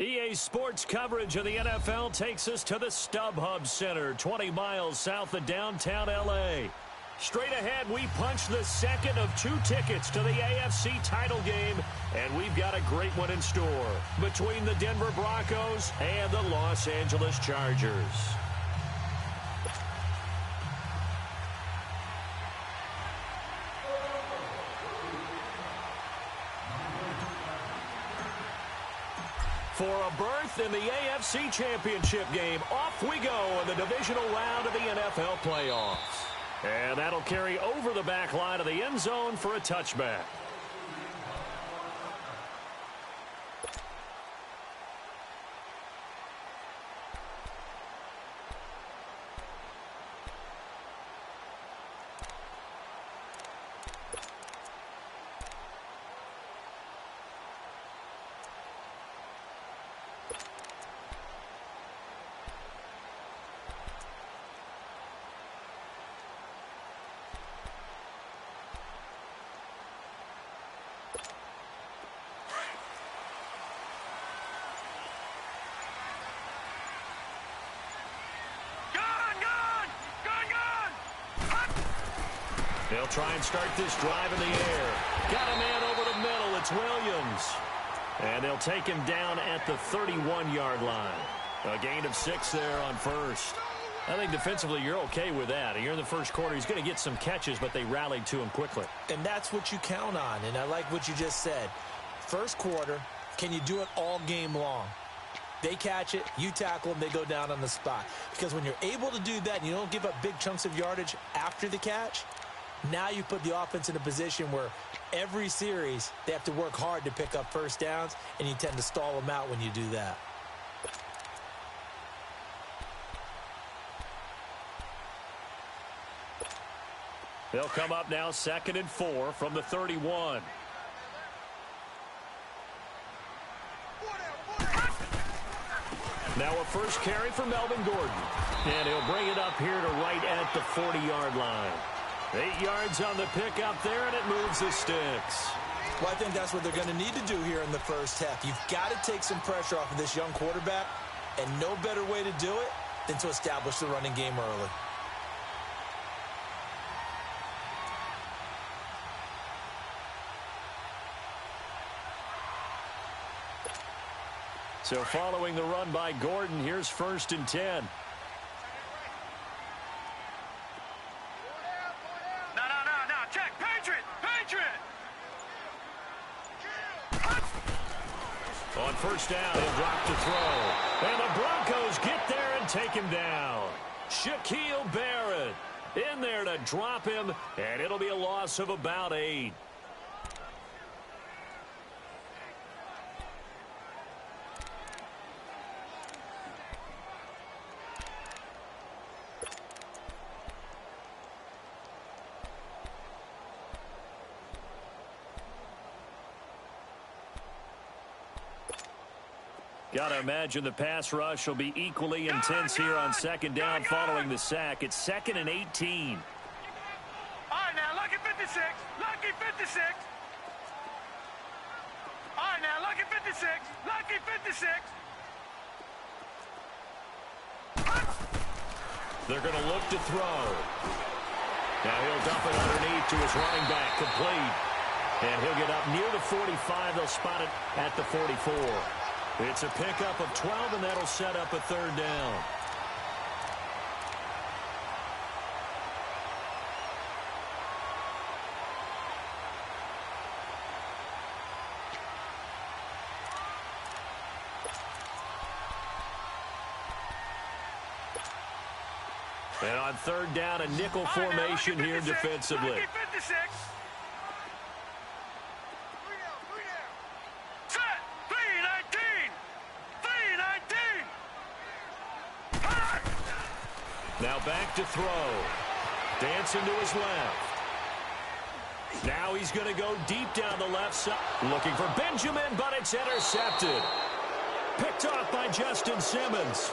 EA Sports coverage of the NFL takes us to the StubHub Center, 20 miles south of downtown L.A. Straight ahead, we punch the second of 2 tickets to the AFC title game, and we've got a great one in store between the Denver Broncos and the Los Angeles Chargers. For a berth in the AFC Championship game, off we go in the divisional round of the NFL playoffs. And that'll carry over the back line of the end zone for a touchback. They'll try and start this drive in the air. Got a man over the middle. It's Williams. And they'll take him down at the 31-yard line. A gain of 6 there on first. I think defensively you're okay with that. Here in the first quarter, he's going to get some catches, but they rallied to him quickly. And that's what you count on, and I like what you just said. First quarter, can you do it all game long? They catch it, you tackle them, they go down on the spot. Because when you're able to do that and you don't give up big chunks of yardage after the catch, now you put the offense in a position where every series they have to work hard to pick up first downs, and you tend to stall them out when you do that. They'll come up now 2nd and 4 from the 31. Now a first carry for Melvin Gordon. And he'll bring it up here to right at the 40-yard line. 8 yards on the pickup there, and it moves the sticks. Well, I think that's what they're going to need to do here in the first half. You've got to take some pressure off of this young quarterback, and no better way to do it than to establish the running game early. So following the run by Gordon, here's 1st and 10. Check. Patriot! On first down, he'll drop to throw. And the Broncos get there and take him down. Shaquille Barrett in there to drop him, and it'll be a loss of about 8. Got to imagine the pass rush will be equally intense here on 2nd down following the sack. It's 2nd and 18. All right, now, lucky 56. Lucky 56. All right, now, lucky 56. Lucky 56. They're going to look to throw. Now he'll dump it underneath to his running back, complete. And he'll get up near the 45. They'll spot it at the 44. It's a pickup of 12, and that'll set up a 3rd down. And on 3rd down, a nickel formation here defensively. Lucky 56. Now back to throw. Dancing to his left. Now he's going to go deep down the left side. Looking for Benjamin, but it's intercepted. Picked off by Justin Simmons.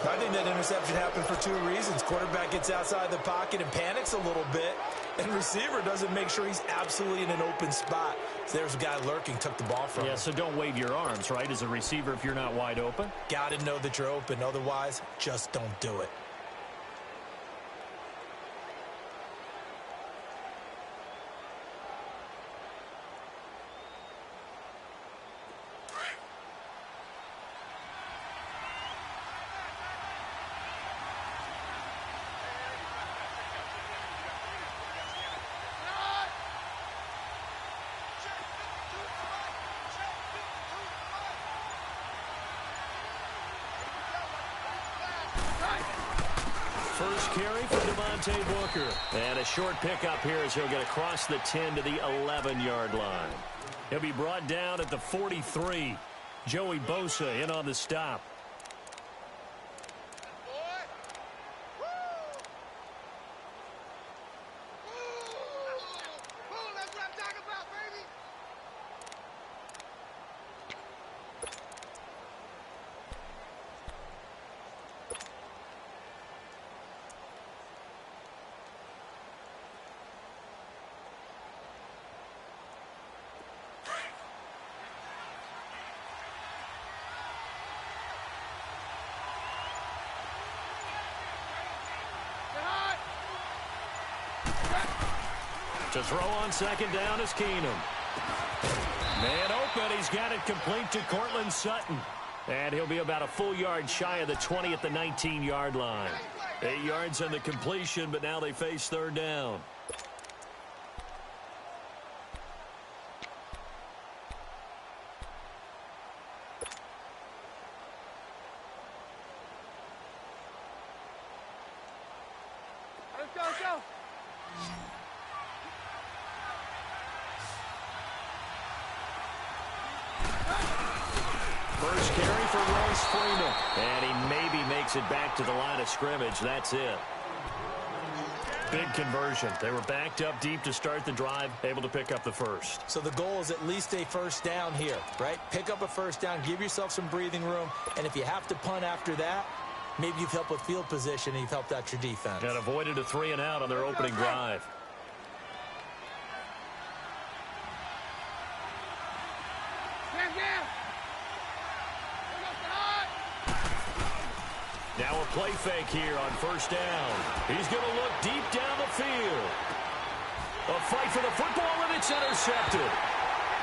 I think that interception happened for two reasons. Quarterback gets outside the pocket and panics a little bit, and receiver doesn't make sure he's absolutely in an open spot. So there's a guy lurking, took the ball from him. Yeah, so don't wave your arms, right, as a receiver if you're not wide open. Got to know that you're open. Otherwise, just don't do it. First carry for Devontae Booker. And a short pickup here as he'll get across the 10 to the 11-yard line. He'll be brought down at the 43. Joey Bosa in on the stop. To throw on second down is Keenum. Man open. He's got it complete to Cortland Sutton. And he'll be about a full yard shy of the 20 at the 19-yard line. 8 yards on the completion, but now they face third down. Let's go. First carry for Royce Freeman. And he maybe makes it back to the line of scrimmage. That's it. Big conversion. They were backed up deep to start the drive, able to pick up the first. So the goal is at least a first down here, right? Pick up a first down, give yourself some breathing room, and if you have to punt after that, maybe you've helped with field position and you've helped out your defense. And avoided a 3 and out on their opening drive. Now a play fake here on first down. He's going to look deep down the field. A fight for the football, and it's intercepted.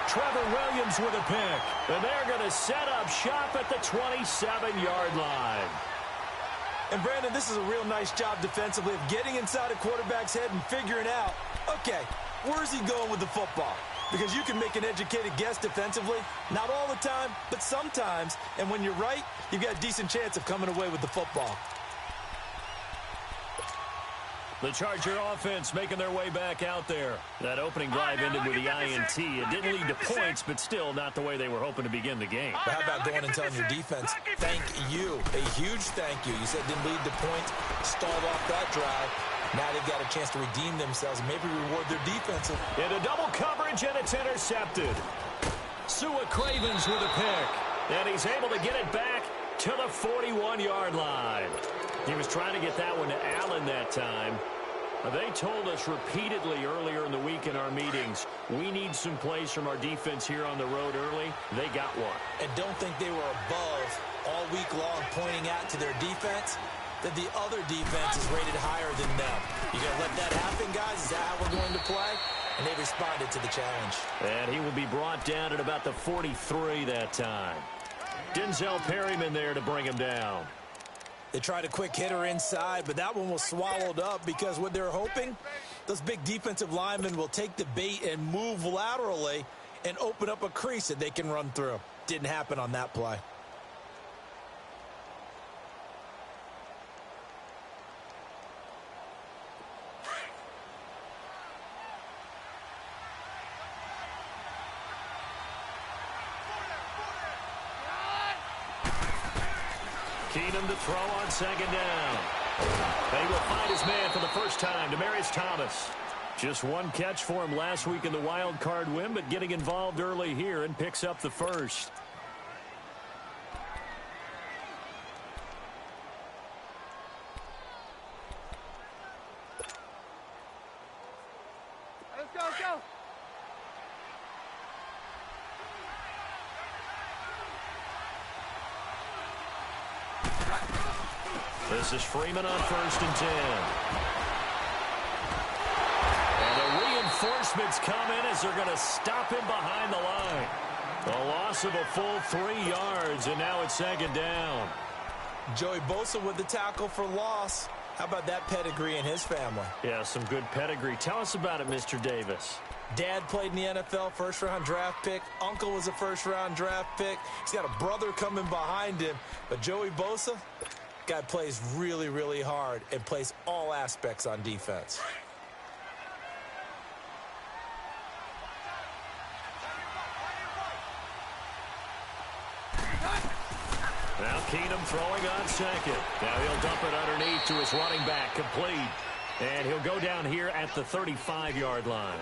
Trevor Williams with a pick. And they're going to set up shop at the 27-yard line. And, Brandon, this is a real nice job defensively of getting inside a quarterback's head and figuring out, okay, where's he going with the football? Because you can make an educated guess defensively. Not all the time, but sometimes. And when you're right, you've got a decent chance of coming away with the football. The Charger offense making their way back out there. That opening drive ended with the INT. It didn't lead to points, but still not the way they were hoping to begin the game. But how about going and telling your defense, thank you, a huge thank you. You said didn't lead to points, stalled off that drive. Now they've got a chance to redeem themselves and maybe reward their defense. Into double coverage, and it's intercepted. Sua Cravens with a pick. And he's able to get it back to the 41-yard line. He was trying to get that one to Allen that time. They told us repeatedly earlier in the week in our meetings, we need some plays from our defense here on the road early. They got one. And don't think they were above all week long pointing out to their defense that the other defense is rated higher than them. You going to let that happen, guys? Is that how we're going to play? And they responded to the challenge. And he will be brought down at about the 43 that time. Denzel Perryman there to bring him down. They tried a quick hitter inside, but that one was swallowed up because what they're hoping, those big defensive linemen will take the bait and move laterally and open up a crease that they can run through. Didn't happen on that play. Keenum to throw on second down. And he will find his man for the first time, Demaryius Thomas. Just one catch for him last week in the wild card win, but getting involved early here and picks up the first. This is Freeman on 1st and 10. And the reinforcements come in as they're going to stop him behind the line. A loss of a full 3 yards, and now it's 2nd down. Joey Bosa with the tackle for loss. How about that pedigree in his family? Yeah, some good pedigree. Tell us about it, Mr. Davis. Dad played in the NFL, first-round draft pick. Uncle was a first-round draft pick. He's got a brother coming behind him. But Joey Bosa, guy plays really, really hard and plays all aspects on defense. Now Keenum throwing on 2nd. Now he'll dump it underneath to his running back, complete. And he'll go down here at the 35-yard line.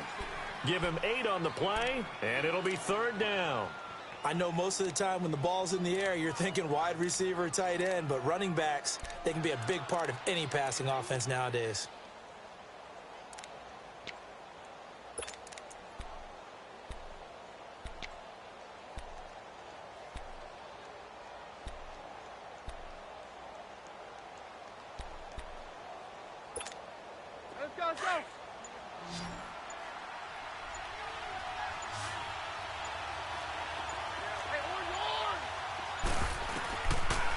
Give him 8 on the play, and it'll be 3rd down. I know most of the time when the ball's in the air, you're thinking wide receiver, tight end, but running backs, they can be a big part of any passing offense nowadays. Let's go.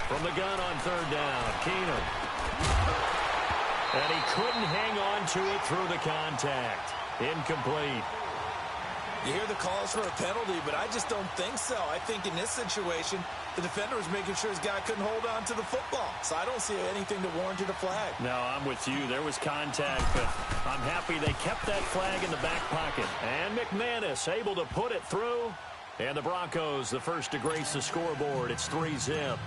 From the gun on 3rd down, Keenum. And he couldn't hang on to it through the contact. Incomplete. You hear the calls for a penalty, but I just don't think so. I think in this situation, the defender was making sure his guy couldn't hold on to the football. So I don't see anything to warrant a flag. No, I'm with you. There was contact, but I'm happy they kept that flag in the back pocket. And McManus able to put it through. And the Broncos, the first to grace the scoreboard. It's 3-zip.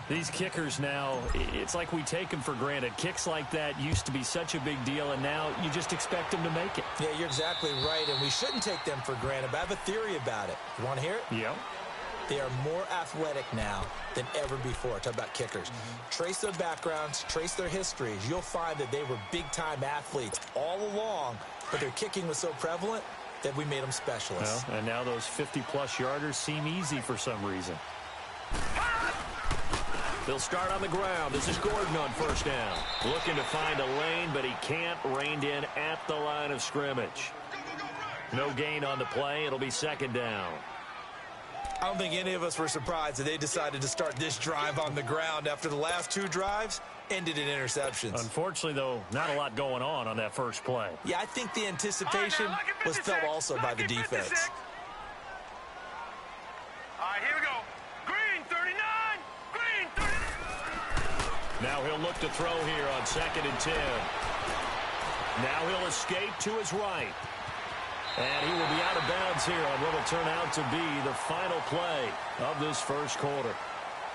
These kickers now, it's like we take them for granted. Kicks like that used to be such a big deal, and now you just expect them to make it. Yeah, you're exactly right, and we shouldn't take them for granted. But I have a theory about it. You want to hear it? Yeah. They are more athletic now than ever before. Talk about kickers. Trace their backgrounds, trace their histories. You'll find that they were big-time athletes all along, but their kicking was so prevalent that we made them specialists. Well, and now those 50-plus yarders seem easy for some reason. They'll start on the ground. This is Gordon on 1st down. Looking to find a lane, but he can't. Reined in at the line of scrimmage. No gain on the play. It'll be 2nd down. I don't think any of us were surprised that they decided to start this drive on the ground after the last 2 drives ended in interceptions. Unfortunately, though, not a lot going on that first play. Yeah, I think the anticipation was felt also by the defense. All right, here we go. Green 39. Green 39. Now he'll look to throw here on 2nd and 10. Now he'll escape to his right. And he will be out of bounds here on what will turn out to be the final play of this first quarter.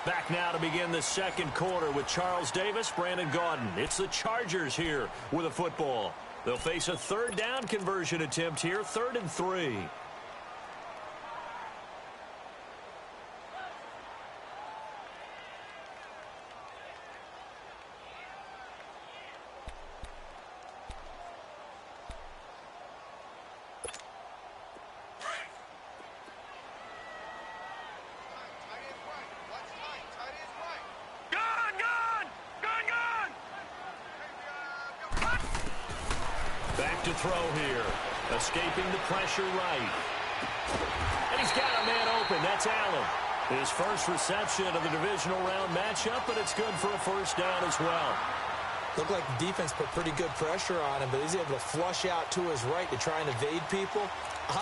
Back now to begin the second quarter with Charles Davis, Brandon Gaudin. It's the Chargers here with a football. They'll face a 3rd down conversion attempt here, 3rd and 3. To throw here. Escaping the pressure right. And he's got a man open. That's Allen. His first reception of the divisional round matchup, but it's good for a 1st down as well. Looked like the defense put pretty good pressure on him, but he's able to flush out to his right to try and evade people.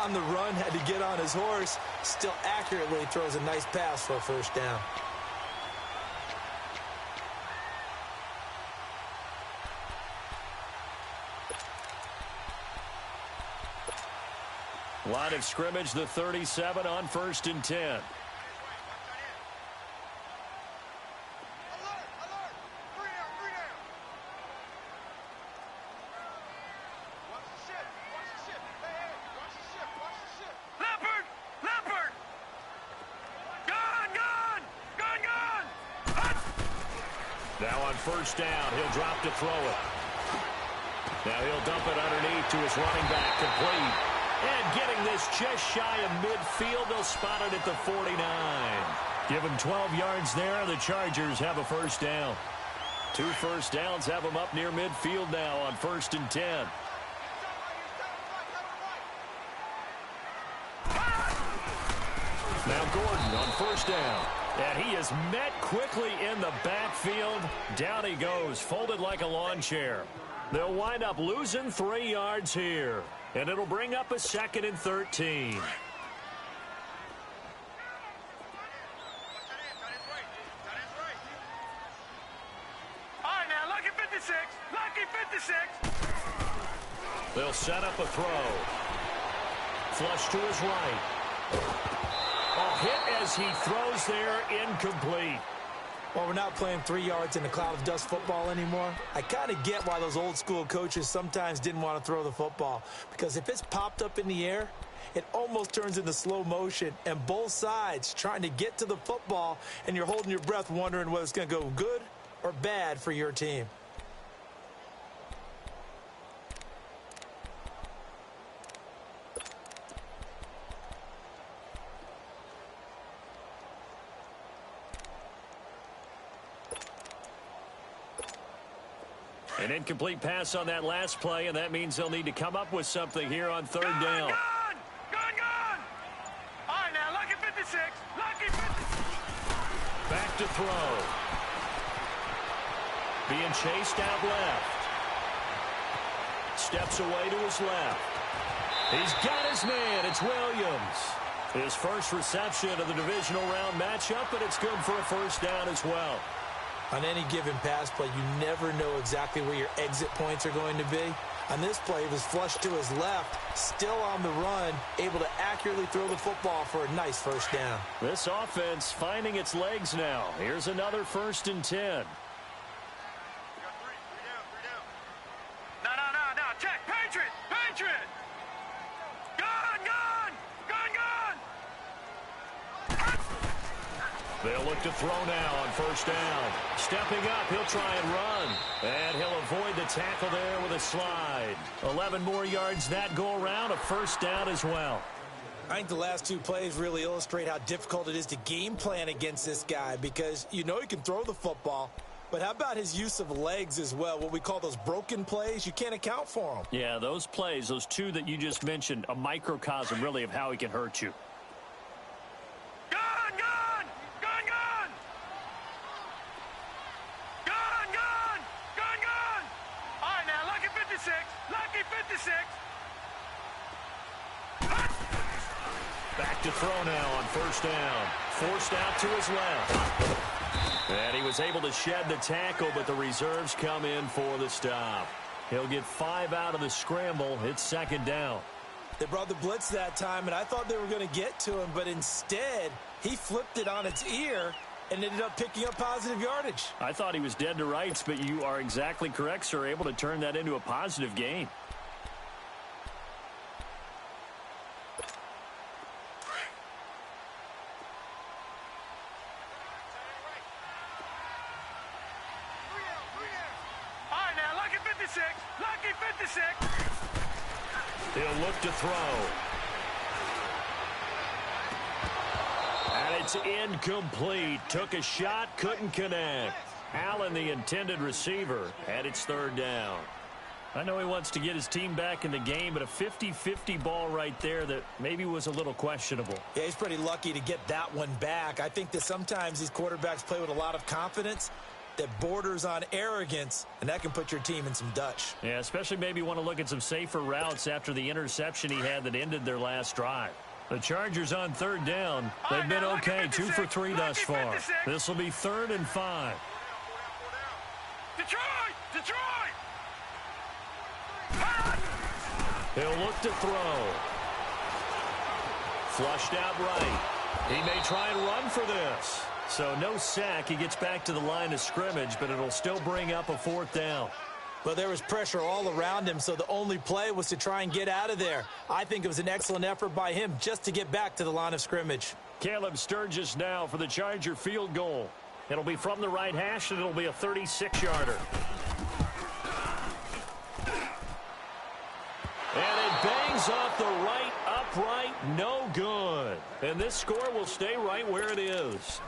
On the run, had to get on his horse. Still accurately throws a nice pass for a 1st down. Line of scrimmage, the 37 on 1st and 10. Now on 1st down, he'll drop to throw it. Now he'll dump it underneath to his running back, complete. And getting this just shy of midfield, they'll spot it at the 49. Give him 12 yards there. The Chargers have a 1st down. 2 first downs have them up near midfield now on 1st and 10. Now Gordon on 1st down. And he is met quickly in the backfield. Down he goes, folded like a lawn chair. They'll wind up losing 3 yards here. And it'll bring up a 2nd and 13. All right, now, lucky 56. Lucky 56. They'll set up a throw. Flush to his right. A hit as he throws there, incomplete. Well, we're not playing 3 yards in a cloud of dust football anymore. I kind of get why those old school coaches sometimes didn't want to throw the football. Because if it's popped up in the air, it almost turns into slow motion. And both sides trying to get to the football, and you're holding your breath wondering whether it's going to go good or bad for your team. An incomplete pass on that last play, and that means they'll need to come up with something here on 3rd down. Gone! All right, now, lucky 56. Lucky 56. Back to throw. Being chased out left. Steps away to his left. He's got his man. It's Williams. His first reception of the divisional round matchup, and it's good for a 1st down as well. On any given pass play, you never know exactly where your exit points are going to be. On this play, he was flushed to his left, still on the run, able to accurately throw the football for a nice 1st down. This offense finding its legs now. Here's another 1st and 10. No. Check. Patriot. Gone. They'll look to throw now on 1st down. Stepping up, he'll try and run. And he'll avoid the tackle there with a slide. 11 more yards that go around, a 1st down as well. I think the last 2 plays really illustrate how difficult it is to game plan against this guy because you know he can throw the football, but how about his use of legs as well, what we call those broken plays? You can't account for them. Yeah, those plays, those 2 that you just mentioned, a microcosm really of how he can hurt you. Gone. All right, now, lucky 56. Lucky 56. Back to throw now on 1st down. Forced out to his left. And he was able to shed the tackle, but the reserves come in for the stop. He'll get 5 out of the scramble. It's 2nd down. They brought the blitz that time, and I thought they were going to get to him, but instead, he flipped it on its ear and ended up picking up positive yardage. I thought he was dead to rights, but you are exactly correct, sir, able to turn that into a positive gain. All right, now, lucky 56. Lucky 56. He'll look to throw. And it's incomplete. Took a shot, couldn't connect. Allen, the intended receiver, and it's 3rd down. I know he wants to get his team back in the game, but a 50-50 ball right there that maybe was a little questionable. Yeah, he's pretty lucky to get that one back. I think that sometimes these quarterbacks play with a lot of confidence that borders on arrogance, and that can put your team in some Dutch. Yeah, especially maybe want to look at some safer routes after the interception he had that ended their last drive. The Chargers on 3rd down. They've been okay, 2 for 3 thus far. This will be 3rd and 5. Detroit! He'll look to throw. Flushed out right. He may try and run for this. So no sack. He gets back to the line of scrimmage, but it'll still bring up a 4th down. Well, there was pressure all around him, so the only play was to try and get out of there. I think it was an excellent effort by him just to get back to the line of scrimmage. Caleb Sturgis now for the Charger field goal. It'll be from the right hash, and it'll be a 36-yarder. And it bangs off the right upright, no good. And this score will stay right where it is.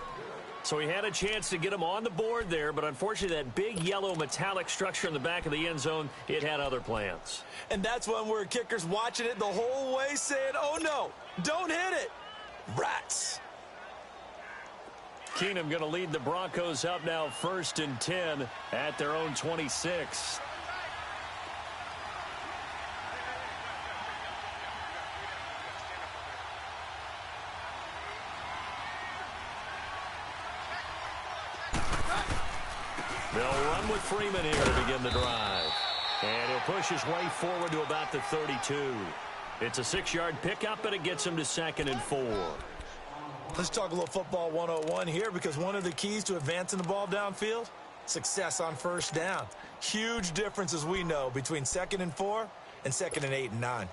So he had a chance to get him on the board there, but unfortunately that big yellow metallic structure in the back of the end zone, it had other plans. And that's one where kicker's watching it the whole way saying, oh no, don't hit it. Rats. Keenum going to lead the Broncos up now 1st and 10 at their own 26. They'll run with Freeman here to begin the drive. And he'll push his way forward to about the 32. It's a 6-yard pickup, and it gets him to 2nd and 4. Let's talk a little football 101 here, because one of the keys to advancing the ball downfield, success on first down. Huge difference, as we know, between 2nd and 4 and 2nd and 8 and 9.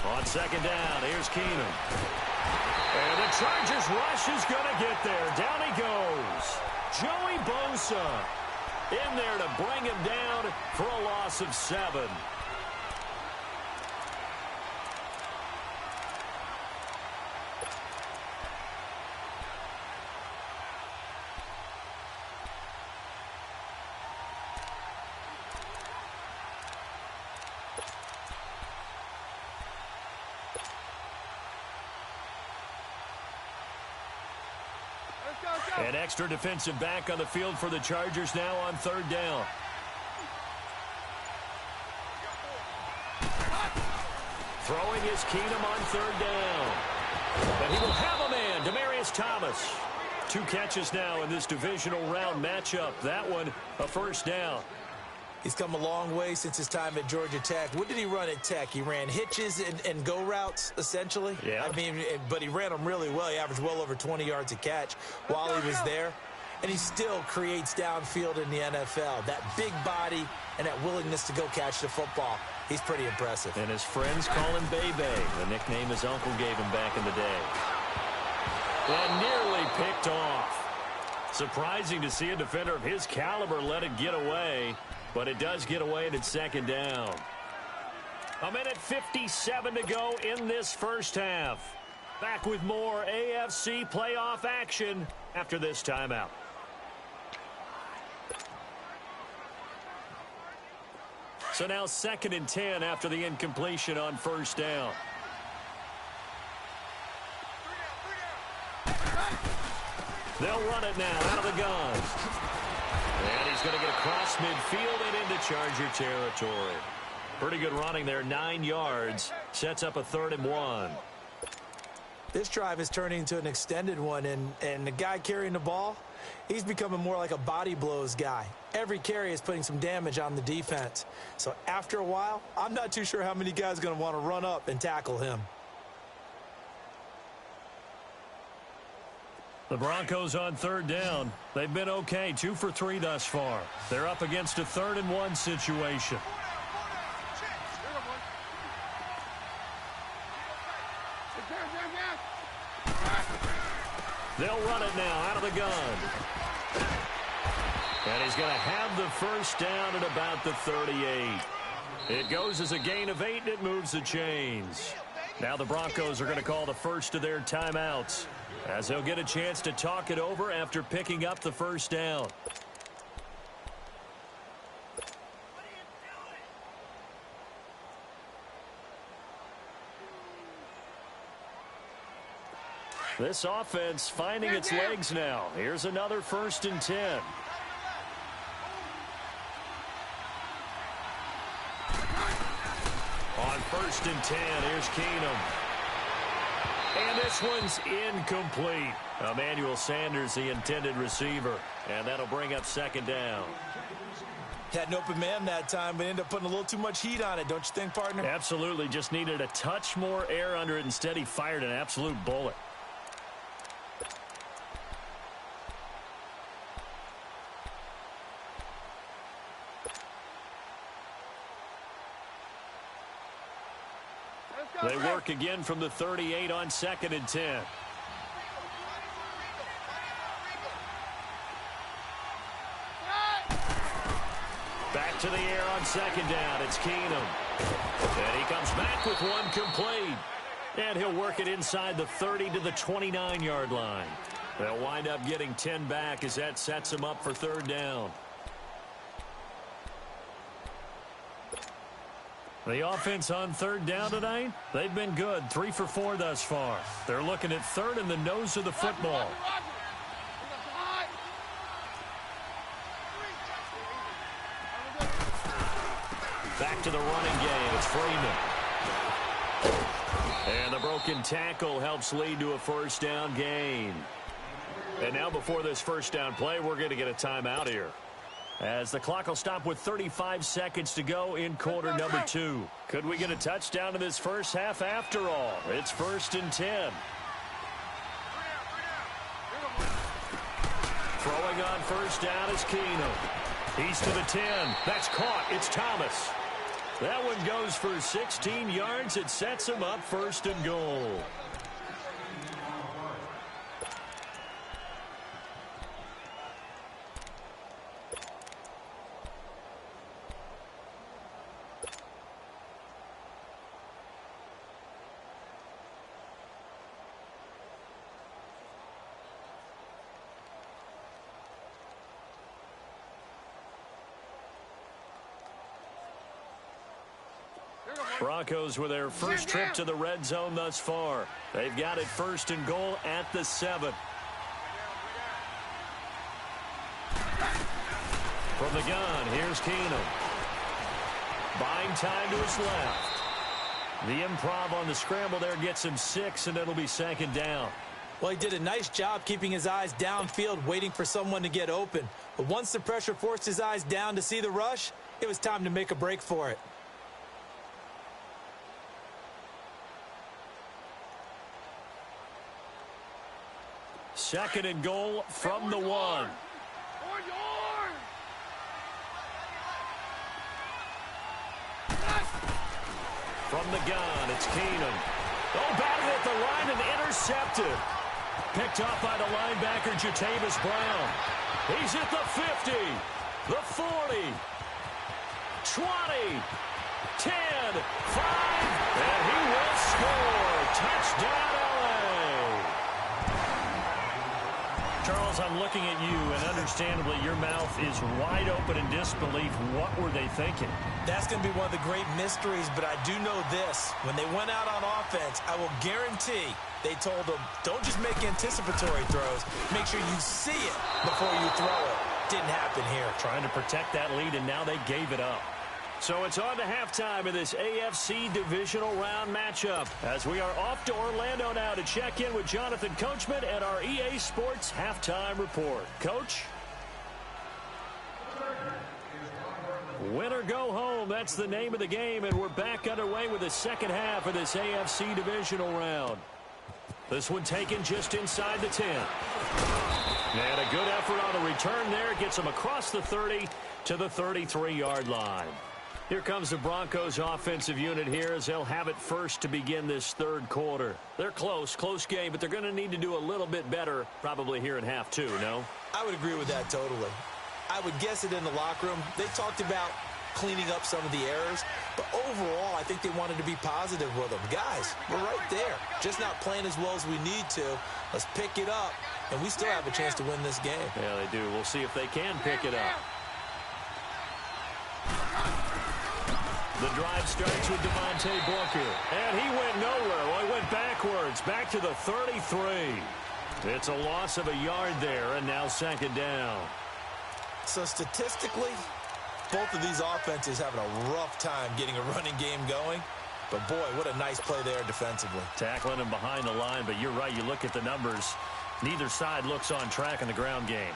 On 2nd down, here's Keenum. And the Chargers rush is going to get there. Down he goes. Joey Bosa in there to bring him down for a loss of 7. An extra defensive back on the field for the Chargers now on 3rd down. Throwing is Keenum on 3rd down. And he will have a man, Demaryius Thomas. 2 catches now in this divisional round matchup. That one, a 1st down. He's come a long way since his time at Georgia Tech. What did he run at Tech? He ran hitches and go routes, essentially. Yeah. I mean, but he ran them really well. He averaged well over 20 yards a catch while he was there. And he still creates downfield in the NFL. That big body and that willingness to go catch the football. He's pretty impressive. And his friends call him Bebe, the nickname his uncle gave him back in the day. And nearly picked off. Surprising to see a defender of his caliber let it get away. But it does get away, and it's 2nd down. 1:57 to go in this first half. Back with more AFC playoff action after this timeout. So now 2nd and 10 after the incompletion on 1st down. They'll run it now out of the gun. And he's going to get across midfield and into Charger territory. Pretty good running there, 9 yards. Sets up a 3rd and 1. This drive is turning into an extended one, and the guy carrying the ball, he's becoming more like a body blows guy. Every carry is putting some damage on the defense. So after a while, I'm not too sure how many guys are going to want to run up and tackle him. The Broncos on 3rd down. They've been okay, 2 for 3 thus far. They're up against a 3rd and 1 situation. They'll run it now out of the gun. And he's going to have the 1st down at about the 38. It goes as a gain of 8, and it moves the chains. Now the Broncos are going to call the first of their timeouts, as they'll get a chance to talk it over after picking up the 1st down. This offense finding its legs now. Here's another 1st and 10. On 1st and 10, here's Keenum. And this one's incomplete. Emmanuel Sanders, the intended receiver. And that'll bring up 2nd down. Had an open man that time, but ended up putting a little too much heat on it, don't you think, partner? Absolutely. Just needed a touch more air under it. Instead, he fired an absolute bullet. They work again from the 38 on 2nd and 10. To the air on second down. It's Keenum. And he comes back with one complete. And he'll work it inside the 30 to the 29-yard line. They'll wind up getting 10 back as that sets them up for third down. The offense on third down tonight, they've been good. 3 for 4 thus far. They're looking at third in the nose of the football. Back to the running game. It's Freeman. And the broken tackle helps lead to a first down gain. And now before this first down play, we're going to get a timeout here, as the clock will stop with 35 seconds to go in quarter number 2. Could we get a touchdown in this first half after all? It's 1st and 10. Throwing on first down is Keenum. He's to the 10. That's caught. It's Thomas. That one goes for 16 yards. It sets him up 1st and goal. Broncos with their first trip to the red zone thus far. They've got it 1st and goal at the 7. From the gun, here's Keenum. Buying time to his left. The improv on the scramble there gets him 6, and it'll be 2nd down. Well, he did a nice job keeping his eyes downfield, waiting for someone to get open. But once the pressure forced his eyes down to see the rush, it was time to make a break for it. Second and goal from the 1. From the gun, it's Keenum. Oh, batted at the line and intercepted. Picked off by the linebacker, Jatavis Brown. He's at the 50, the 40, 20, 10, 5, and he will score. Touchdown, LA. Charles, I'm looking at you, and understandably, your mouth is wide open in disbelief. What were they thinking? That's going to be one of the great mysteries, but I do know this. When they went out on offense, I will guarantee they told them, don't just make anticipatory throws. Make sure you see it before you throw it. Didn't happen here. Trying to protect that lead, and now they gave it up. So it's on to halftime in this AFC divisional round matchup, as we are off to Orlando now to check in with Jonathan Coachman and our EA Sports halftime report. Coach? Win or go home, that's the name of the game, and we're back underway with the second half of this AFC divisional round. This one taken just inside the 10. And a good effort on a return there. Gets them across the 30 to the 33-yard line. Here comes the Broncos offensive unit here as they'll have it first to begin this third quarter. They're close game, but they're going to need to do a little bit better probably here in half 2, no? I would agree with that totally. I would guess it in the locker room. They talked about cleaning up some of the errors, but overall I think they wanted to be positive with them. Guys, we're right there. Just not playing as well as we need to. Let's pick it up, and we still have a chance to win this game. Yeah, they do. We'll see if they can pick it up. The drive starts with Devontae Booker. And he went nowhere. Well, he went backwards. Back to the 33. It's a loss of a yard there, and now 2nd down. So statistically, both of these offenses having a rough time getting a running game going. But, boy, what a nice play there defensively. Tackling him behind the line, but you're right. You look at the numbers. Neither side looks on track in the ground game.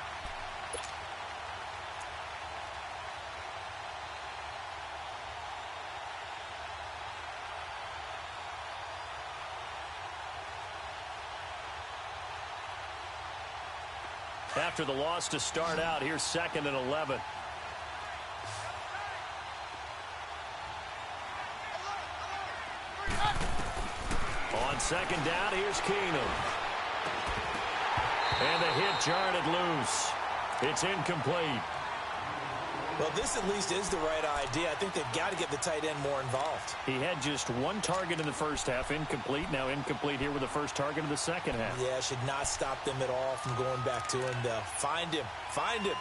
After the loss to start out, here's 2nd and 11. On 2nd down, here's Keenum. And the hit jarred it loose. It's incomplete. Well, this at least is the right idea. I think they've got to get the tight end more involved. He had just one target in the first half, incomplete. Now incomplete here with the first target of the second half. Yeah, should not stop them at all from going back to him to find him. Find him.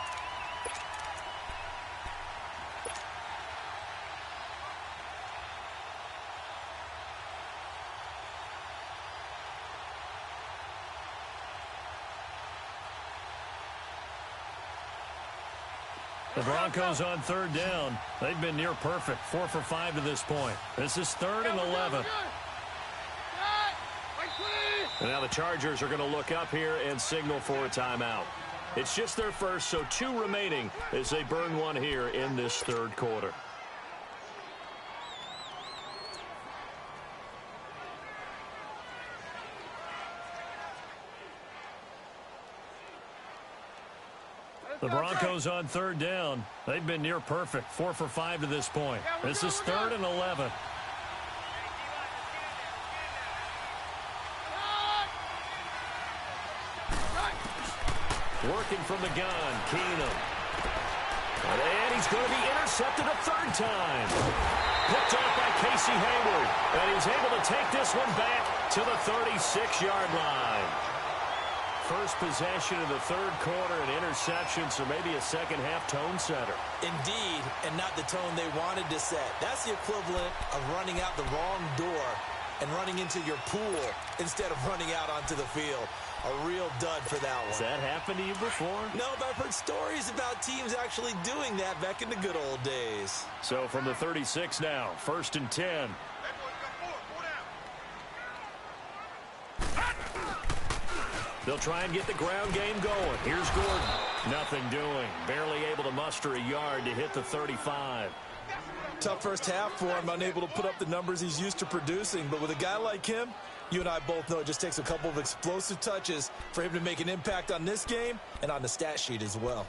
The Broncos on third down. They've been near perfect. 4 for 5 to this point. This is 3rd and 11. And now the Chargers are going to look up here and signal for a timeout. It's just their first, so 2 remaining as they burn one here in this third quarter. The Broncos on third down. They've been near perfect. 4 for 5 to this point. This is 3rd and 11. Working from the gun, Keenum. And he's going to be intercepted a third time. Picked off by Casey Hayward. And he's able to take this one back to the 36-yard line. First possession of the third quarter, an interception, so maybe a second-half tone setter. Indeed, and not the tone they wanted to set. That's the equivalent of running out the wrong door and running into your pool instead of running out onto the field. A real dud for that one. Has that happened to you before? No, but I've heard stories about teams actually doing that back in the good old days. So from the 36 now, 1st and 10. They'll try and get the ground game going. Here's Gordon. Nothing doing. Barely able to muster a yard to hit the 35. Tough first half for him, unable to put up the numbers he's used to producing. But with a guy like him, you and I both know it just takes a couple of explosive touches for him to make an impact on this game and on the stat sheet as well.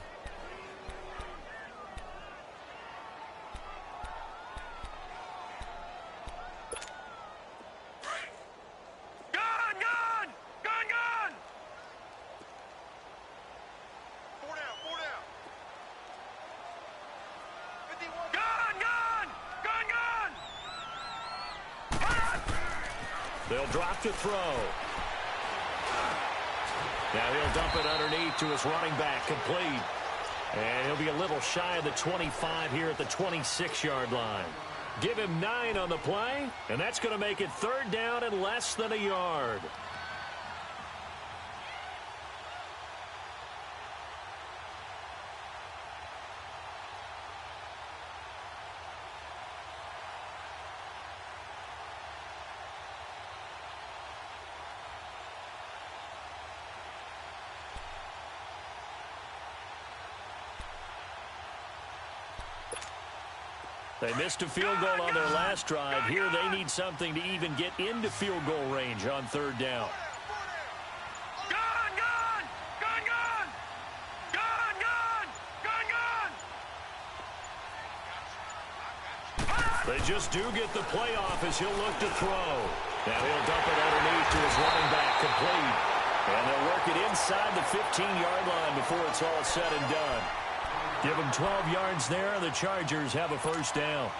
They'll drop to throw. Now he'll dump it underneath to his running back, complete. And he'll be a little shy of the 25 here at the 26-yard line. Give him 9 on the play, and that's going to make it 3rd down and less than a yard. They missed a field goal on their last drive. Here they need something to even get into field goal range on 3rd down. They just do get the playoff as he'll look to throw. Now he'll dump it underneath to his running back, complete. And they'll work it inside the 15-yard line before it's all said and done. Give them 12 yards there, and the Chargers have a 1st down.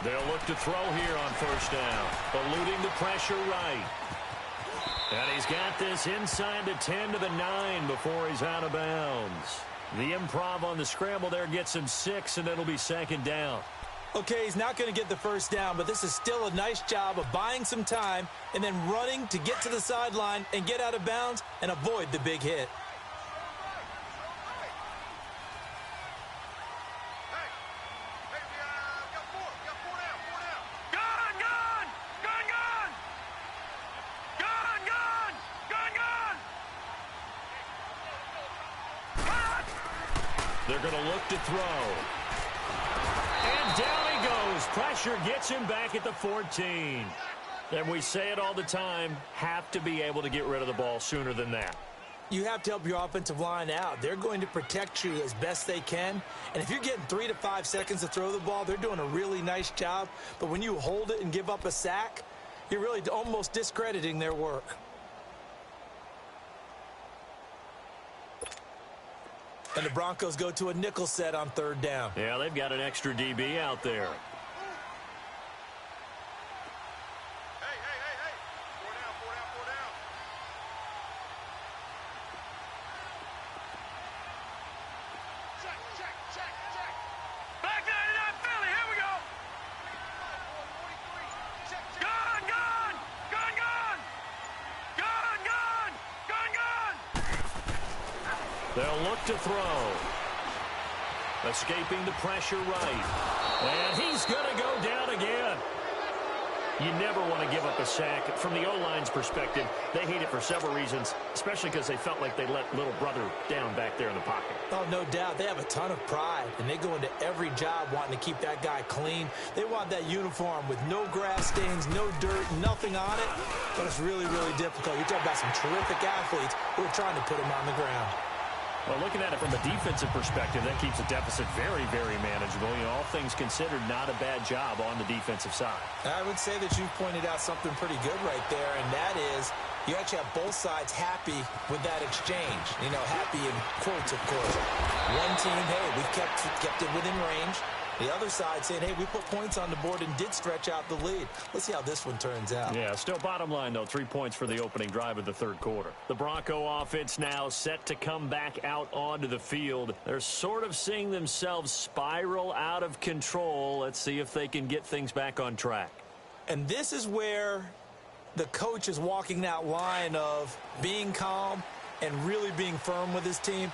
They'll look to throw here on 1st down, eluding the pressure right. And he's got this inside the 10 to the 9 before he's out of bounds. The improv on the scramble there gets him 6, and it'll be 2nd down. Okay, he's not going to get the 1st down, but this is still a nice job of buying some time and then running to get to the sideline and get out of bounds and avoid the big hit. They're going to look to throw. And down he goes. Pressure gets him back at the 14. And we say it all the time, have to be able to get rid of the ball sooner than that. You have to help your offensive line out. They're going to protect you as best they can. And if you're getting 3 to 5 seconds to throw the ball, they're doing a really nice job. But when you hold it and give up a sack, you're really almost discrediting their work. And the Broncos go to a nickel set on 3rd down. Yeah, they've got an extra DB out there. They'll look to throw. Escaping the pressure right. And he's going to go down again. You never want to give up a sack. From the O-line's perspective, they hate it for several reasons, especially because they felt like they let little brother down back there in the pocket. Oh, no doubt. They have a ton of pride, and they go into every job wanting to keep that guy clean. They want that uniform with no grass stains, no dirt, nothing on it. But it's really, really difficult. You're talking about some terrific athletes who are trying to put him on the ground. Well, looking at it from a defensive perspective, that keeps the deficit very, very manageable. You know, all things considered, not a bad job on the defensive side. I would say that you've pointed out something pretty good right there, and that is you actually have both sides happy with that exchange. You know, happy in quotes, of course. One team, hey, we've kept it within range. The other side saying, hey, we put points on the board and did stretch out the lead. Let's see how this one turns out. Yeah, still bottom line, though, 3 points for the opening drive of the 3rd quarter. The Bronco offense now set to come back out onto the field. They're sort of seeing themselves spiral out of control. Let's see if they can get things back on track. And this is where the coach is walking that line of being calm and really being firm with his team.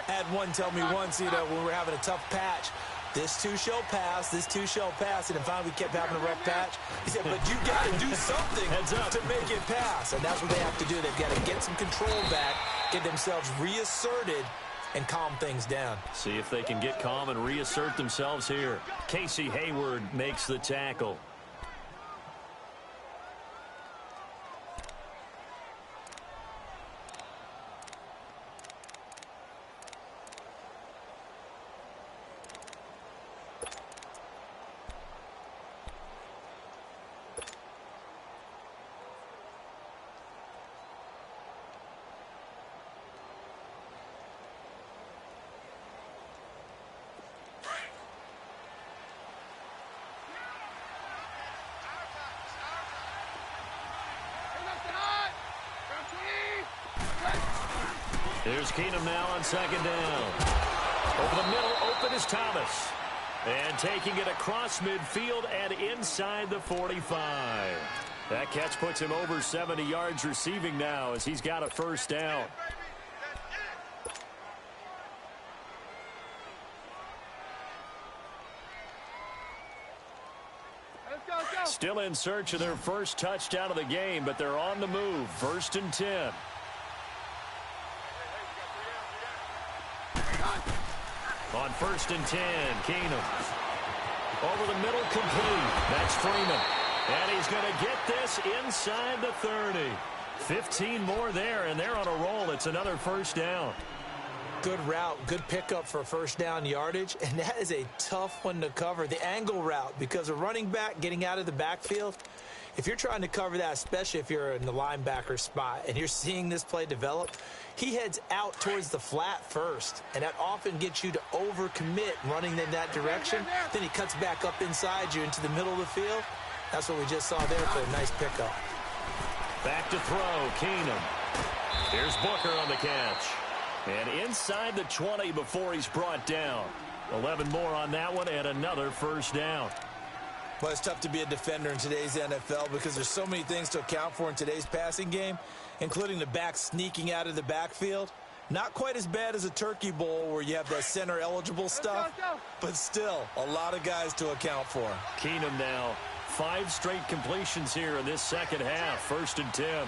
I had one tell me once, you know, when we were having a tough patch, this too shall pass, this too shall pass. And then finally we kept having a rough patch. He said, but you got to do something to make it pass. And that's what they have to do. They've got to get some control back, get themselves reasserted, and calm things down. See if they can get calm and reassert themselves here. Casey Hayward makes the tackle. Here's Keenum now on 2nd down. Over the middle, open is Thomas. And taking it across midfield and inside the 45. That catch puts him over 70 yards receiving now as he's got a 1st down. Still in search of their 1st touchdown of the game, but they're on the move. 1st and 10. On 1st and 10, Keenum. Over the middle, complete. That's Freeman. And he's going to get this inside the 30. 15 more there, and they're on a roll. It's another 1st down. Good route, good pickup for 1st down yardage, and that is a tough one to cover. The angle route, because a running back getting out of the backfield, if you're trying to cover that, especially if you're in the linebacker spot and you're seeing this play develop, he heads out towards the flat first, and that often gets you to overcommit running in that direction. Then he cuts back up inside you into the middle of the field. That's what we just saw there for a nice pickup. Back to throw, Keenum. Here's Booker on the catch. And inside the 20 before he's brought down. 11 more on that one and another 1st down. Well, it's tough to be a defender in today's NFL because there's so many things to account for in today's passing game, including the back sneaking out of the backfield. Not quite as bad as a turkey bowl where you have that center-eligible stuff, but still a lot of guys to account for. Keenum now, 5 straight completions here in this 2nd half. 1st and 10.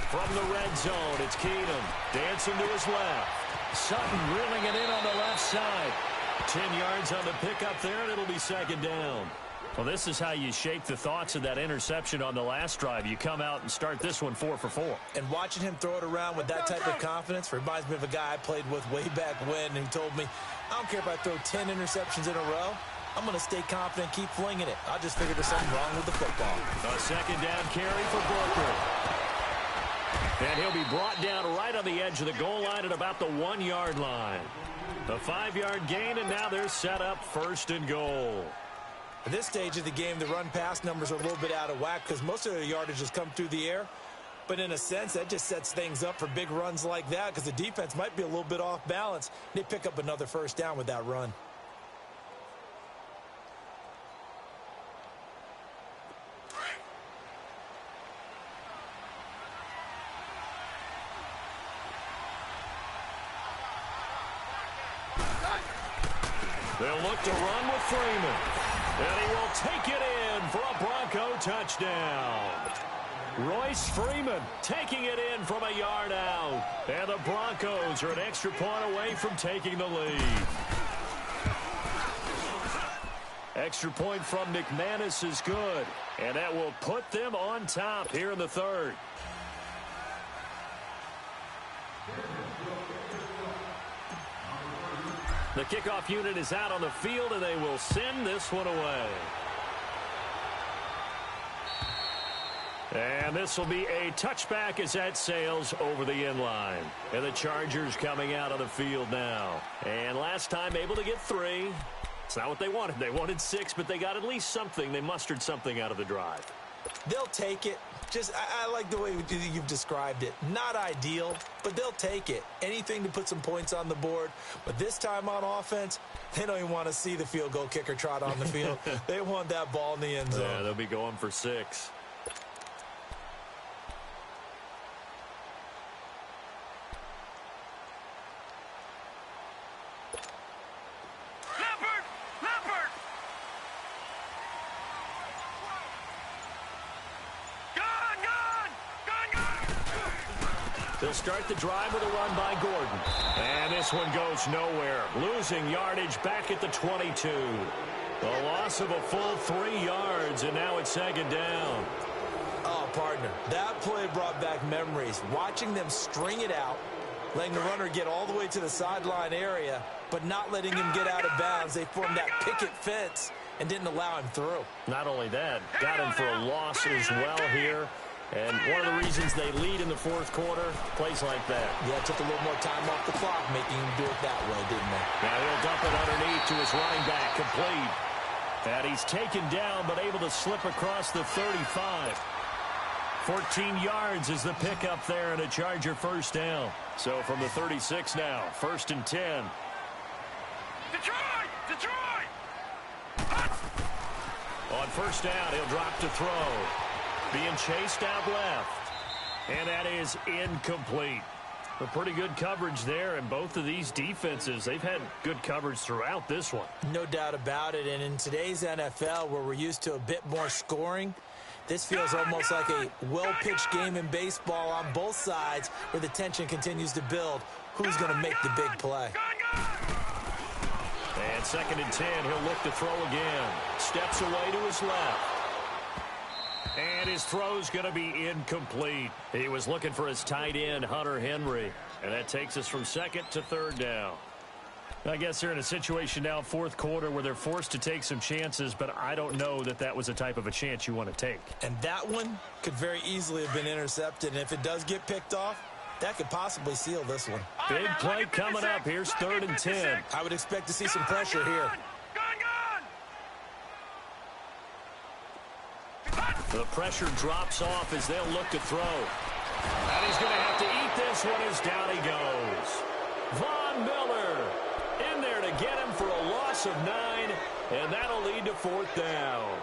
From the red zone, it's Keenum dancing to his left. Sutton reeling it in on the left side. 10 yards on the pickup there, and it'll be second down. Well, this is how you shake the thoughts of that interception on the last drive. You come out and start this one 4 for 4. And watching him throw it around with that type of confidence reminds me of a guy I played with way back when who told me, I don't care if I throw 10 interceptions in a row. I'm going to stay confident, keep flinging it. I just figured there's something wrong with the football. A second down carry for Booker. And he'll be brought down right on the edge of the goal line at about the 1-yard line. A 5-yard gain, and now they're set up first and goal. At this stage of the game, the run-pass numbers are a little bit out of whack because most of their yardage has come through the air. But in a sense, that just sets things up for big runs like that because the defense might be a little bit off balance. They pick up another first down with that run. They'll look to run with Freeman. And he will take it in for a Bronco touchdown. Royce Freeman taking it in from a yard out. And the Broncos are an extra point away from taking the lead. Extra point from McManus is good. And that will put them on top here in the third. The kickoff unit is out on the field, and they will send this one away. And this will be a touchback as that sails over the end line. And the Chargers coming out on the field now. And last time able to get 3. It's not what they wanted. They wanted 6, but they got at least something. They mustered something out of the drive. They'll take it. I like the way you've described it. Not ideal, but they'll take it. Anything to put some points on the board. But this time on offense, they don't even want to see the field goal kicker trot on the field. They want that ball in the end zone. Yeah, they'll be going for 6. They'll start the drive with a run by Gordon. And this one goes nowhere. Losing yardage back at the 22. A loss of a full 3 yards, and now it's second down. Oh, partner, that play brought back memories. Watching them string it out, letting the runner get all the way to the sideline area, but not letting him get out of bounds. They formed that picket fence and didn't allow him through. Not only that, got him for a loss as well here. And one of the reasons they lead in the fourth quarter, plays like that. Yeah, it took a little more time off the clock, making him do it that way, didn't they? Now he'll dump it underneath to his running back, complete. And he's taken down, but able to slip across the 35. 14 yards is the pickup there, and a Charger first down. So from the 36 now, 1st and 10. Detroit! Detroit! On first down, he'll drop to throw. Being chased out left. And that is incomplete. A pretty good coverage there, and both of these defenses, they've had good coverage throughout this one. No doubt about it, and in today's NFL, where we're used to a bit more scoring, this feels almost like a well-pitched game in baseball on both sides where the tension continues to build. Who's going to make the big play? And 2nd and 10, he'll look to throw again. Steps away to his left. And his throw's going to be incomplete. He was looking for his tight end, Hunter Henry. And that takes us from 2nd to 3rd down. I guess they're in a situation now, 4th quarter, where they're forced to take some chances, but I don't know that that was the type of a chance you want to take. And that one could very easily have been intercepted. And if it does get picked off, that could possibly seal this one. Big play coming up. Here's 3rd and 10. I would expect to see some pressure here. The pressure drops off as they'll look to throw. And he's going to have to eat this one as down he goes. Von Miller in there to get him for a loss of 9, and that'll lead to 4th down.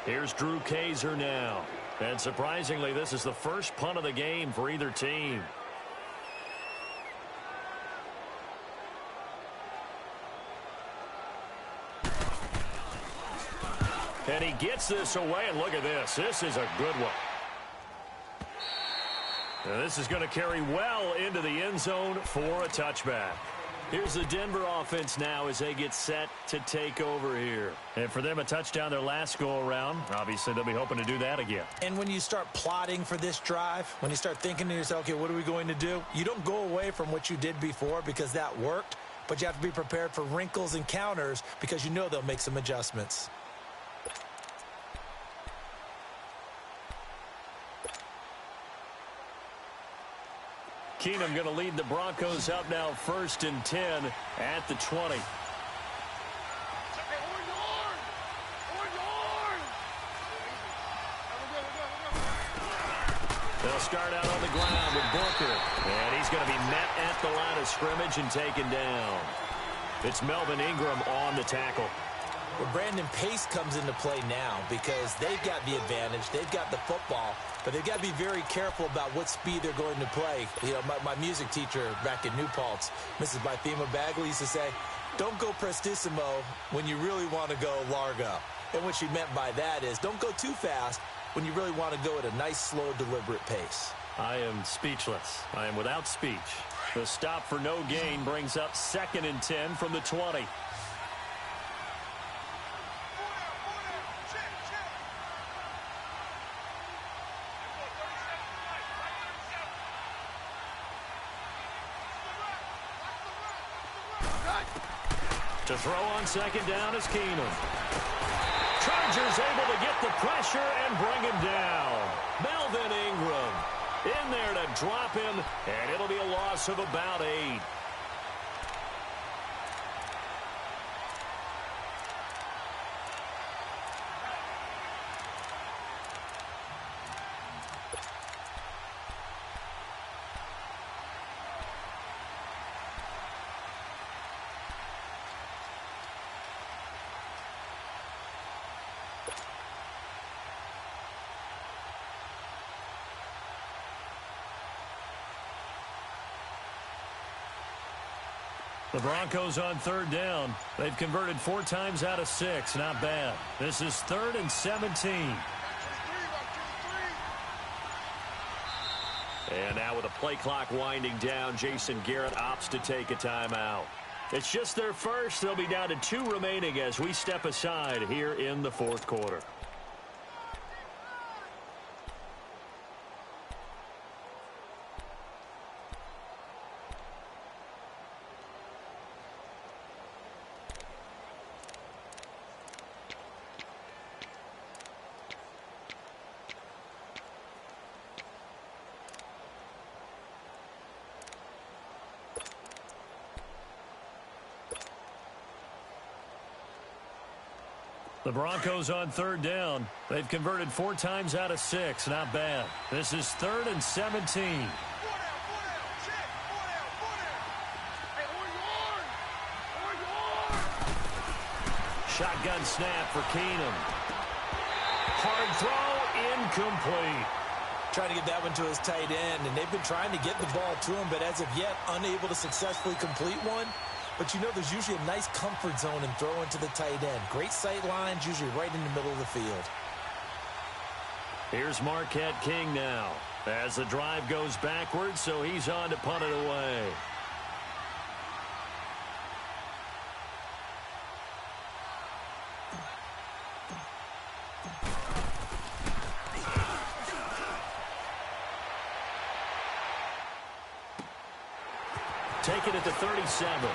Here's Drew Kaiser now. And surprisingly, this is the first punt of the game for either team. And he gets this away, and look at this. This is a good one. And this is going to carry well into the end zone for a touchback. Here's the Denver offense now as they get set to take over here. And for them, a touchdown their last go-around. Obviously, they'll be hoping to do that again. And when you start plotting for this drive, when you start thinking to yourself, okay, what are we going to do? You don't go away from what you did before because that worked, but you have to be prepared for wrinkles and counters because you know they'll make some adjustments. Keenum going to lead the Broncos up now 1st and 10 at the 20. They'll start out on the ground with Booker. And he's going to be met at the line of scrimmage and taken down. It's Melvin Ingram on the tackle. Well, Brandon, pace comes into play now because they've got the advantage. They've got the football, but they've got to be very careful about what speed they're going to play. You know, my music teacher back in New Paltz, Mrs. Bythema Bagley, used to say, don't go prestissimo when you really want to go largo. And what she meant by that is don't go too fast when you really want to go at a nice, slow, deliberate pace. I am speechless. I am without speech. The stop for no gain brings up 2nd and 10 from the 20. To throw on 2nd down is Keenum. Chargers able to get the pressure and bring him down. Melvin Ingram in there to drop him, and it'll be a loss of about 8. The Broncos on 3rd down. They've converted 4 times out of 6. Not bad. This is 3rd and 17. And now with a play clock winding down, Jason Garrett opts to take a timeout. It's just their first. They'll be down to 2 remaining as we step aside here in the 4th quarter. The Broncos on 3rd down. They've converted 4 times out of 6. Not bad. This is 3rd and 17. Shotgun snap for Keenum. Hard throw, incomplete. Trying to get that one to his tight end, and they've been trying to get the ball to him, but as of yet, unable to successfully complete one. But you know there's usually a nice comfort zone in throwing to the tight end. Great sight lines, usually right in the middle of the field. Here's Marquette King now as the drive goes backwards, so he's on to punt it away. Taken at the 37.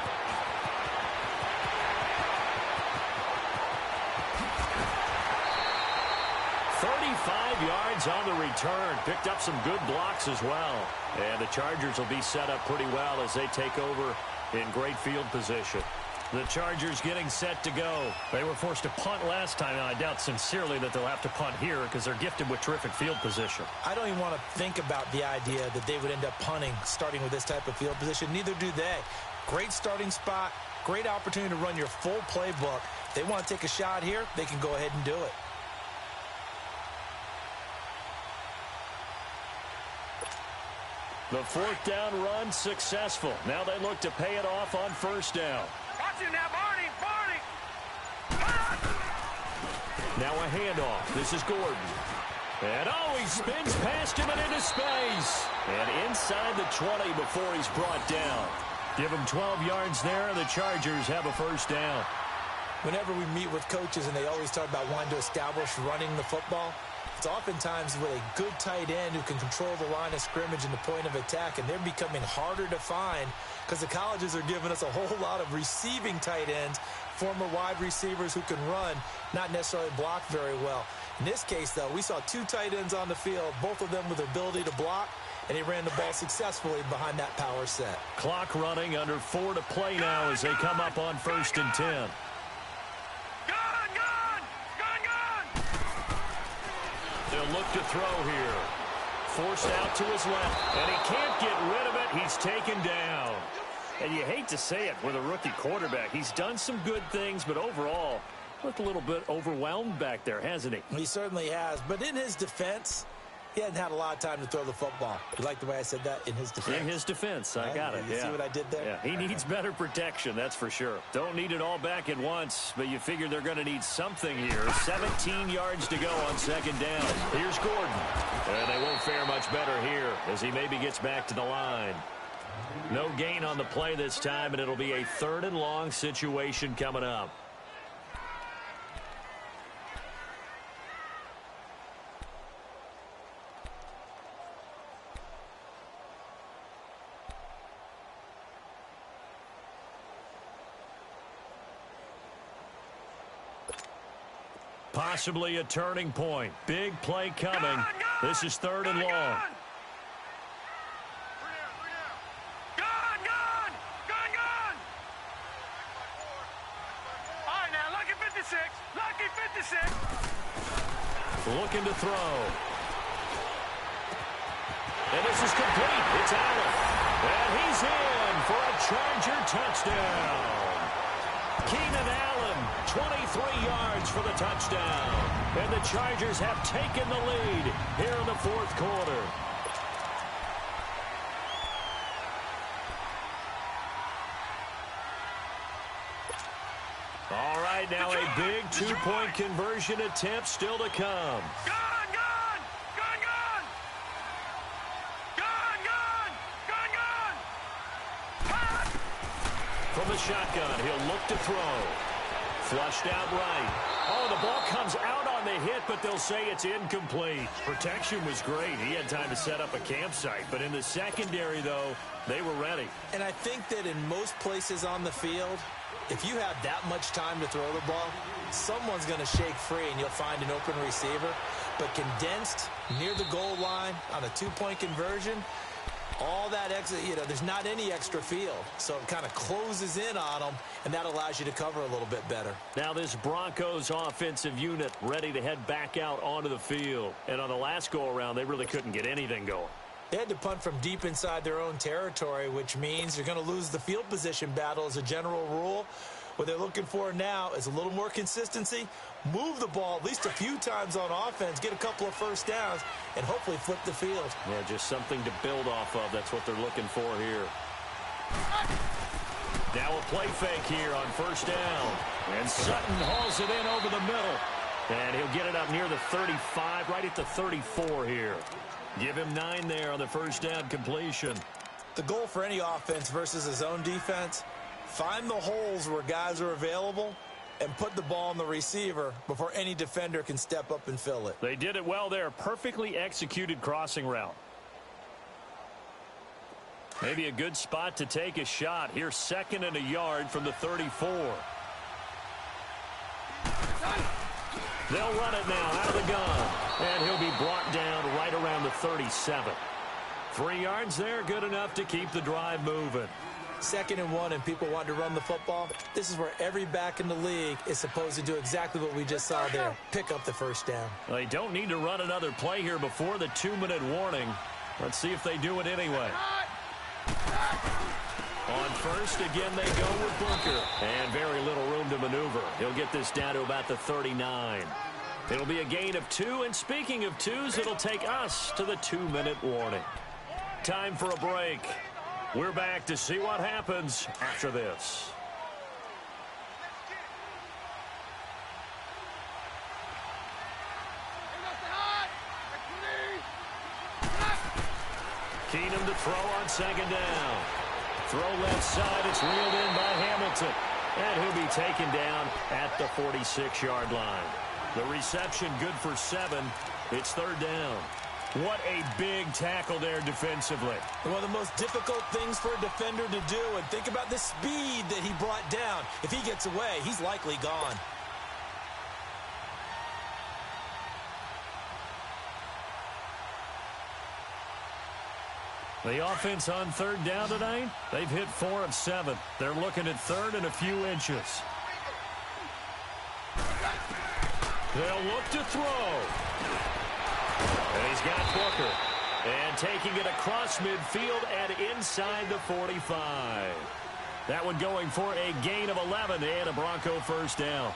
35 yards on the return. Picked up some good blocks as well. And the Chargers will be set up pretty well as they take over in great field position. The Chargers getting set to go. They were forced to punt last time, and I doubt sincerely that they'll have to punt here because they're gifted with terrific field position. I don't even want to think about the idea that they would end up punting starting with this type of field position. Neither do they. Great starting spot, great opportunity to run your full playbook. If they want to take a shot here, they can go ahead and do it. The 4th down run successful. Now they look to pay it off on 1st down. Watch it now, Barney! Barney! Now a handoff. This is Gordon. And oh, he spins past him and into space. And inside the 20 before he's brought down. Give him 12 yards there, and the Chargers have a first down. Whenever we meet with coaches and they always talk about wanting to establish running the football, it's oftentimes with a good tight end who can control the line of scrimmage and the point of attack, and they're becoming harder to find because the colleges are giving us a whole lot of receiving tight ends, former wide receivers who can run, not necessarily block very well. In this case, though, we saw two tight ends on the field, both of them with the ability to block, and he ran the ball successfully behind that power set. Clock running, under 4 to play now as they come up on 1st and 10. They'll look to throw here. Forced out to his left, and he can't get rid of it. He's taken down. And you hate to say it with a rookie quarterback. He's done some good things, but overall, looked a little bit overwhelmed back there, hasn't he? He certainly has, but in his defense, he hadn't had a lot of time to throw the football. You like the way I said that? In his defense. In his defense. I got it. You see what I did there? Yeah, he needs better protection, that's for sure. Don't need it all back at once, but you figure they're going to need something here. 17 yards to go on 2nd down. Here's Gordon. And they won't fare much better here as he maybe gets back to the line. No gain on the play this time, and it'll be a 3rd and long situation coming up. Possibly a turning point. Big play coming. This is 3rd and long. All right, now, lucky 56. Lucky 56. Looking to throw. And this is complete. It's Allen. And he's in for a Charger touchdown. Keenan Allen, 23 yards for the touchdown. And the Chargers have taken the lead here in the 4th quarter. All right, now a big 2-point conversion attempt still to come. From the shotgun, he'll look to throw. Flushed out right. Oh, the ball comes out on the hit, but they'll say it's incomplete. Protection was great. He had time to set up a campsite. But in the secondary, though, they were ready. And I think that in most places on the field, if you have that much time to throw the ball, someone's going to shake free and you'll find an open receiver. But condensed near the goal line on a 2-point conversion, all that extra, there's not any extra field. So it kind of closes in on them, and that allows you to cover a little bit better. Now this Broncos offensive unit ready to head back out onto the field. And on the last go-around, they really couldn't get anything going. They had to punt from deep inside their own territory, which means you're going to lose the field position battle as a general rule. What they're looking for now is a little more consistency, move the ball at least a few times on offense, get a couple of first downs, and hopefully flip the field. Yeah, just something to build off of. That's what they're looking for here. Now a play fake here on 1st down. And Sutton hauls it in over the middle. And he'll get it up near the 35, right at the 34 here. Give him 9 there on the 1st down completion. The goal for any offense versus his own defense, find the holes where guys are available and put the ball on the receiver before any defender can step up and fill it. They did it well there. Perfectly executed crossing route. Maybe a good spot to take a shot. Here's 2nd and a yard from the 34. They'll run it now out of the gun. And he'll be brought down right around the 37. 3 yards there, good enough to keep the drive moving. 2nd and 1 and people want to run the football. This is where every back in the league is supposed to do exactly what we just saw there. Pick up the 1st down. Well, they don't need to run another play here before the 2-minute warning. Let's see if they do it anyway. On 1st, again, they go with Booker. And very little room to maneuver. He'll get this down to about the 39. It'll be a gain of 2, and speaking of 2s, it'll take us to the 2-minute warning. Time for a break. We're back to see what happens after this. Keenum to throw on second down. Throw left side. It's reeled in by Hamilton. And he'll be taken down at the 46-yard line. The reception good for 7. It's third down. What a big tackle there defensively. One of the most difficult things for a defender to do. And think about the speed that he brought down. If he gets away, he's likely gone. The offense on third down tonight, they've hit 4 of 7. They're looking at third and a few inches. They'll look to throw. And he's got Booker. And taking it across midfield and inside the 45. That one going for a gain of 11 and a Bronco first down.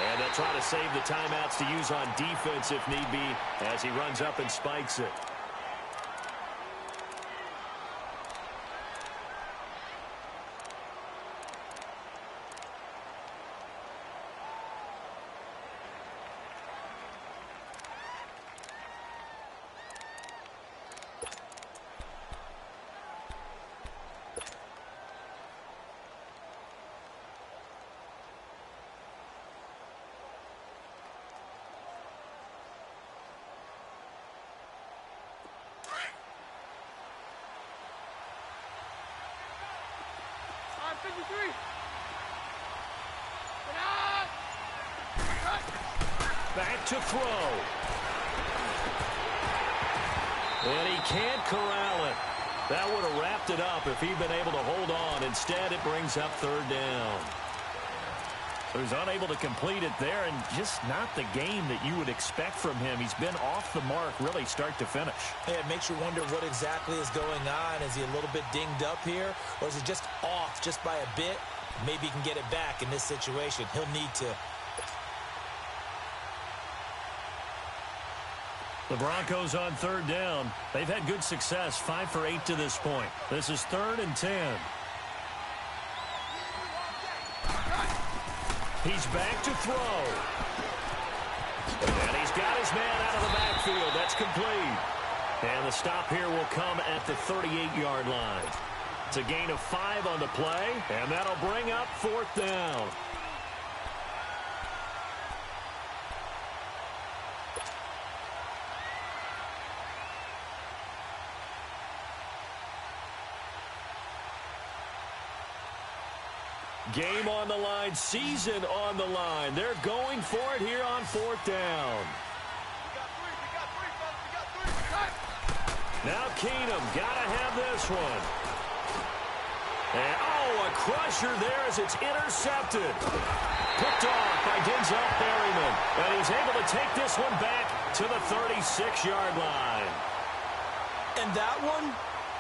And they'll try to save the timeouts to use on defense if need be as he runs up and spikes it. Back to throw. And he can't corral it. That would have wrapped it up if he'd been able to hold on. Instead, it brings up third down. He was unable to complete it there, and just not the game that you would expect from him. He's been off the mark really start to finish. Yeah, it makes you wonder what exactly is going on. Is he a little bit dinged up here, or is he just off just by a bit? Maybe he can get it back in this situation. He'll need to. The Broncos on third down. They've had good success, 5 for 8 to this point. This is 3rd and 10. He's back to throw. And he's got his man out of the backfield. That's complete. And the stop here will come at the 38-yard line. It's a gain of 5 on the play, and that'll bring up 4th down. Game on the line, season on the line. They're going for it here on 4th down. Now Keenum, gotta have this one. And, oh, a crusher there as it's intercepted. Picked off by Denzel Perryman. And he's able to take this one back to the 36-yard line. And that one?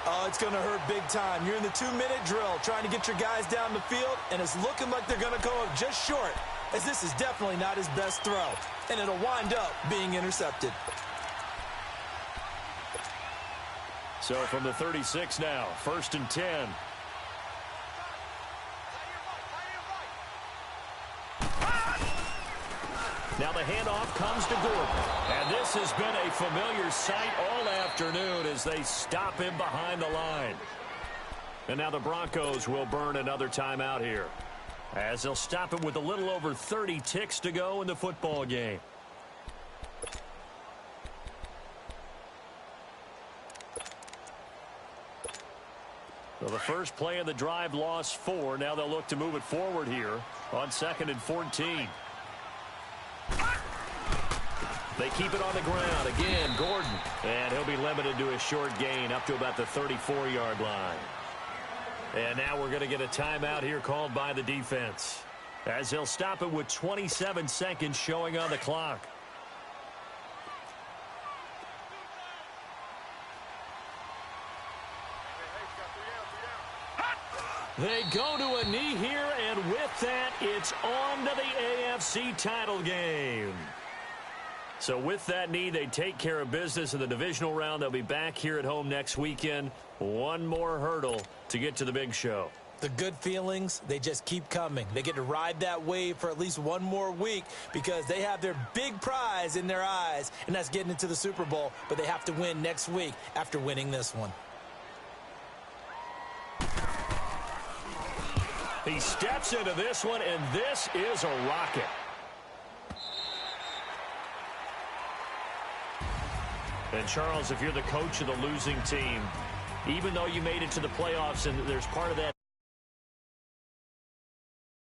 Oh, it's going to hurt big time. You're in the 2-minute drill trying to get your guys down the field, and it's looking like they're going to come up just short, as this is definitely not his best throw, and it'll wind up being intercepted. So from the 36 now, 1st and 10. Now the handoff comes to Gordon. And this has been a familiar sight all afternoon as they stop him behind the line. And now the Broncos will burn another timeout here, as they'll stop him with a little over 30 ticks to go in the football game. So the first play of the drive lost 4. Now they'll look to move it forward here on 2nd and 14. They keep it on the ground. Again, Gordon. And he'll be limited to a short gain up to about the 34-yard line. And now we're going to get a timeout here called by the defense, as they'll stop it with 27 seconds showing on the clock. They go to a knee here, and with that, it's on to the AFC title game. So with that knee, they take care of business in the divisional round. They'll be back here at home next weekend. One more hurdle to get to the big show. The good feelings, they just keep coming. They get to ride that wave for at least one more week because they have their big prize in their eyes, and that's getting into the Super Bowl, but they have to win next week after winning this one. He steps into this one, and this is a rocket. And, Charles, if you're the coach of the losing team, even though you made it to the playoffs and there's part of that